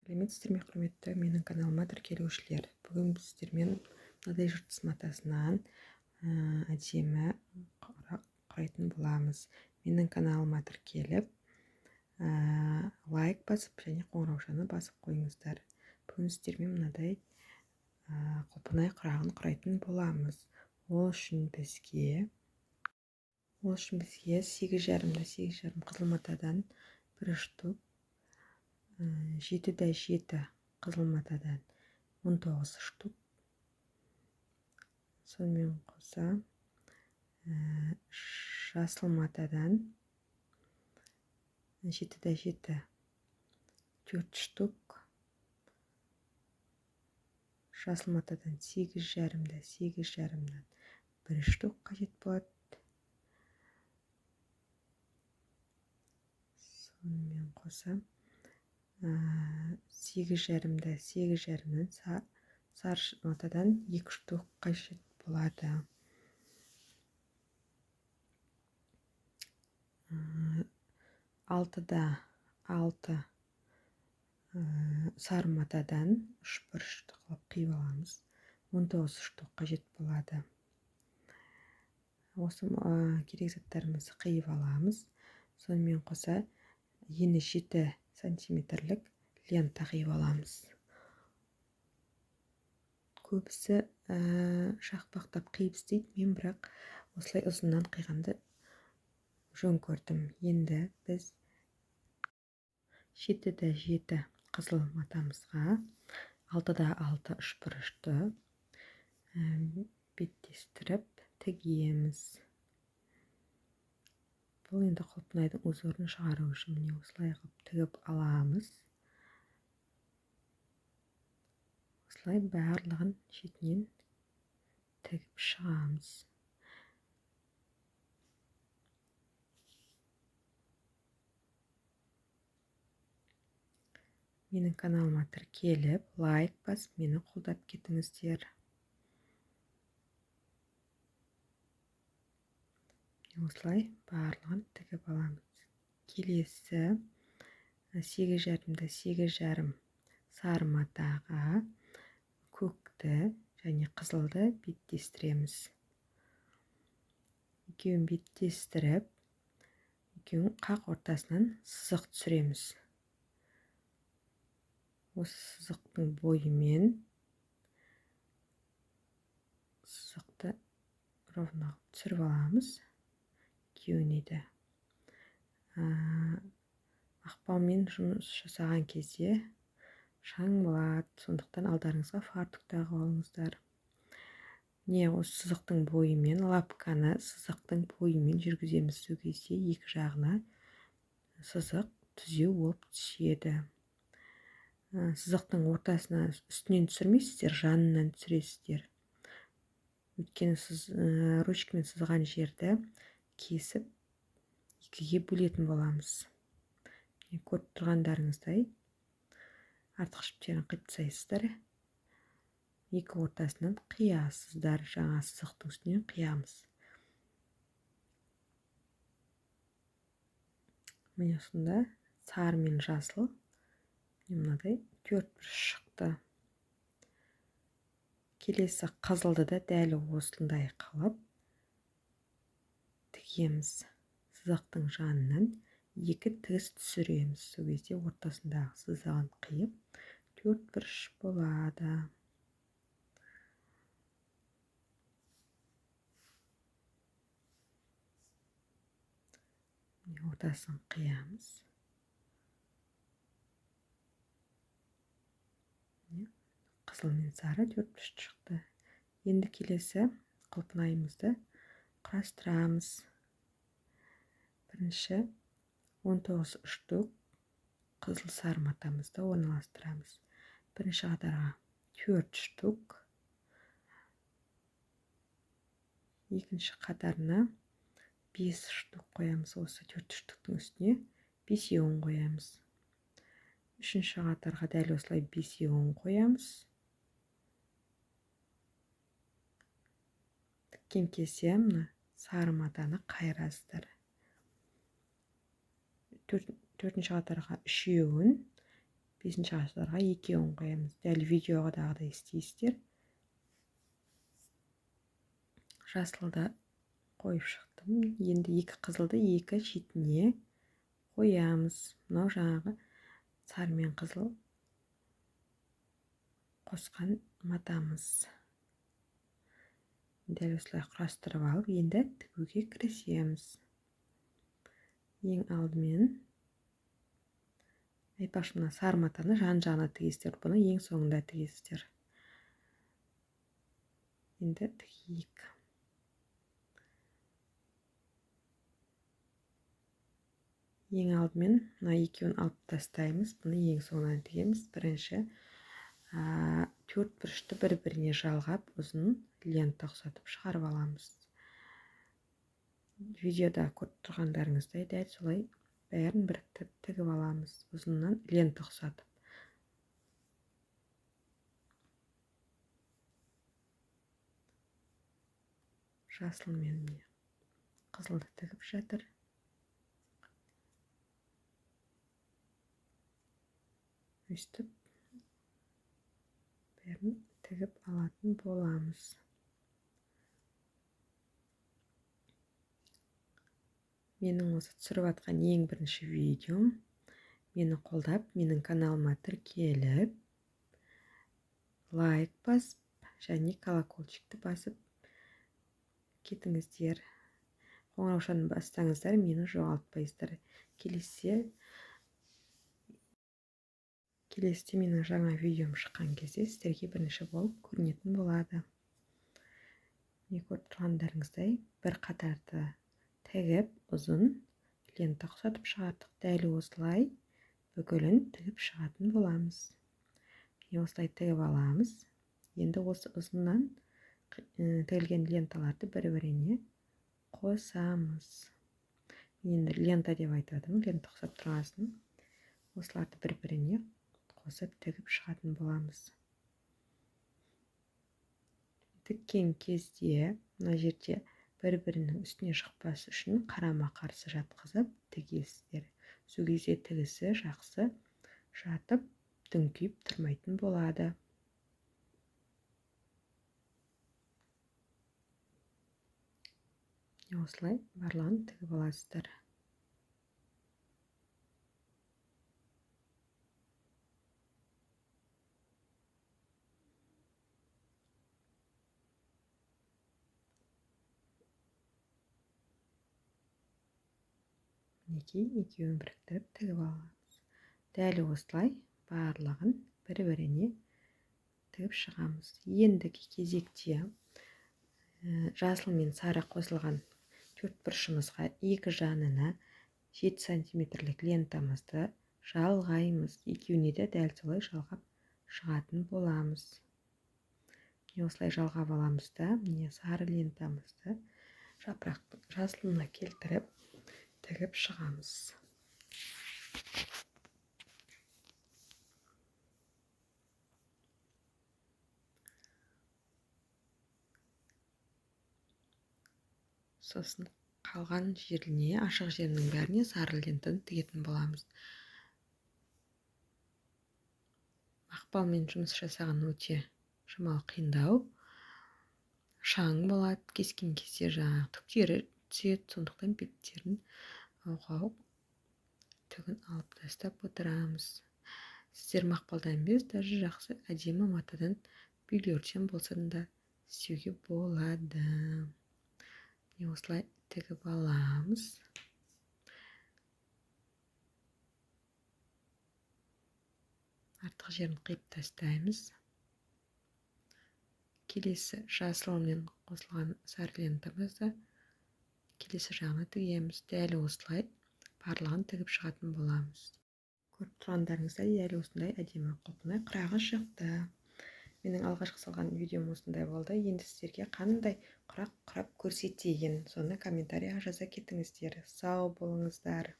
сәлеметсіздер ме, құрметті менің каналыма тіркелушілер. Бүгін біз сіздермен мынадай жыртыс матасынан әдемі құрайтын боламыз. Менің каналыма тіркеліп лайк басып және қоңыраушаны басып қойыңыздар. Бүгін сіздермен мынадай құлпынай құрағын құрайтын боламыз. Ол үшін бізге 8,5 қызыл матадан 1 штук, 7,7 қызыл матадан 19 штук, сонымен қоса жасыл матадан 7,7 4 штук, жасыл матадан 8,5-8,5-дан 1 штук қажет болады. Сонымен қоса 8,5-8,5-дан сары матадан 2 штук қажет болады. 6 сары матадан 3 бұрышты қылып қиып аламыз. 19 штук қажет болады. Осы керек заттарымызды қиып аламыз. Сонымен қоса ені 7 сантиметрлік лента қиып аламыз. Көбісі шақпақтап қиып істейді, мен бірақ осылай ұзыннан қиғанды жөн көрдім. Енді біз 7,7 қызыл матамызға 6,6 үшбұрышты беттестіріп тігеміз. Бұл енді құлпынайдың узорын шығару үшін міне осылай қылып тігіп аламыз. Осылай барлығын шетінен тігіп шығамыз. Менің каналыма тіркеліп, лайк басып, мені қолдап кетіңіздер. Осылай барлығын тігіп аламыз. Келесі 8,5-8,5 сары матаға көкті және қызылды беттестіреміз. Екеуін беттестіріп, екеуін қақ ортасынан сызық түсіреміз. Осы сызықтың бойымен сызықты ровно түсіріп аламыз. Екеуіне де ақбаумен жұмыс жасаған кезде шаң болады, сондықтан алдарыңызға фартук тағып алыңыздар. Осы сызықтың бойымен лапканы сызықтың бойымен жүргіземіз. Сол кезде екі жағына сызық түзеу болып түседі. Сызықтың ортасына үстінен түсірмейсіздер, жанынан түсіресіздер. Өйткені сіз ручкамен сызған жерді кесіп екіге бөлетін боламыз. Көріп тұрғандарыңыздай артық жіптерін қиып тастайсыздар. Екі ортасынан қиясыздар, жаңа сызықтың үстінен қиямыз. Міне сонда сары мен жасыл мынадай 4 бұрыш шықты. Келесі қызылды да дәл осындай қылып тігеміз. Сызықтың жанынан 2 тігіс түсіреміз. Сол кезде ортасындағы сызығын қиып 4 бұрыш болады. Ортасын қиямыз. Қызыл мен сары 4 бұрыш шықты. Енді келесі құлпынайымызды құрастырамыз. Бірінші 19 штук қызыл сары матамызды орналастырамыз. Бірінші қатарға 4 штук, екінші қатарына 5 штук қоямыз. Осы 4 штуктың үстіне 5-еуін қоямыз. Үшінші қатарға дәл осылай 5-еуін қоямыз. Тіккен кезде сары матаны қайырасыздар. Төртінші қатарға 3-еуін, 5 ғасырға екеуін қоямыз. Дәл видеодағыдай істейсіздер. Жасылды қойып шықтым. Енді екі қызылды екі шетіне қоямыз. Мынау жаңағы сары мен қызыл қосқан матамыз. Дәл осылай құрастырып алып, енді тігуге кірісеміз. Ең алдымен айтпақшы, мына сары матаны жан-жағына тігесіздер, бұны ең соңында тігесіздер. Енді тігейік. Ең алдымен мына екеуін алып тастаймыз, бұны ең соңынан тігеміз. Бірінші төрт бұрышты бір-біріне жалғап, ұзын лента ұқсатып шығарып аламыз. Видеода көріп тұрғандарыңыздай дәл солай бәрін біріктіріп тігіп аламыз, ұзыннан лента ұқсатып. Жасыл мен қызылды тігіп жатыр. Өстіп бәрін тігіп алатын боламыз. Менің осы түсіріп атқан ең бірінші видеом. Мені қолдап, менің каналыма тіркеліп, лайк басып, және колокольчикті басып кетіңіздер. Қоңыраушаны бастаңыздар, мені жоғалтпайсыздар. Келесте менің жаңа видеом шыққан кезде сіздерге бірінші болып көрінетін болады. Не көріп тұрғандарыңыздай бір қатарды тігіп, ұзын лента ұқсатып шығардық. Дәл осылай бүкілін тігіп шығатын боламыз. Осылай тігіп аламыз. Енді осы ұзыннан тігілген ленталарды бір-біріне қосамыз. Енді лента деп айтадым, лента ұқсап тұрғасын. Осыларды бір-біріне қосып тігіп шығатын боламыз. Тіккен кезде мына жерде бір-бірінің үстіне шықпасы үшін қарама-қарсы жатқызып тігесіздер. Сол кезде тігісі жақсы жатып, дүңкиіп тұрмайтын болады. Осылай барлығын тігіп аласыздар. Мінекей, екеуін біріктіріп тігіп аламыз. Дәл осылай барлығын бір-біріне тігіп шығамыз. Ендігі кезекте жасыл мен сары қосылған төрт бұрышымызға екі жанына 7 сантиметрлік лентамызды жалғаймыз. Екеуіне де дәл солай жалғап шығатын боламыз. Осылай жалғап аламыз да, міне сары лентамызды жапырақтың жасылына келтіріп тігіп шығамыз. Сосын қалған жеріне, ашық жерінің бәріне сары лентаны тігетін боламыз. Мақпалмен жұмыс жасаған өте шамалы қиындау. Шаң болады, кескен кезде жаңағы түктері түседі, сондықтан беттерін ауға түгін алып тастап отырамыз. Сіздер Мақпалдан емес, даже жақсы әдемі матадан үйлерден болсын да істеуге болады. Осылай тігіп аламыз. Артық жерін қиып тастаймыз. Келесі жасылмен қосылған сары лентамызды келесі жағына тігеміз. Дәл осылай барлығын тігіп шығатын боламыз. Көріп тұрғандарыңыздай дәл осындай әдемі құлпынай құрағы шықты. Менің алғашқы салған видеом осындай болды. Енді сіздерге қандай құрақ құрап көрсетейін, соны комментарияға жаза кетіңіздер. Сау болыңыздар.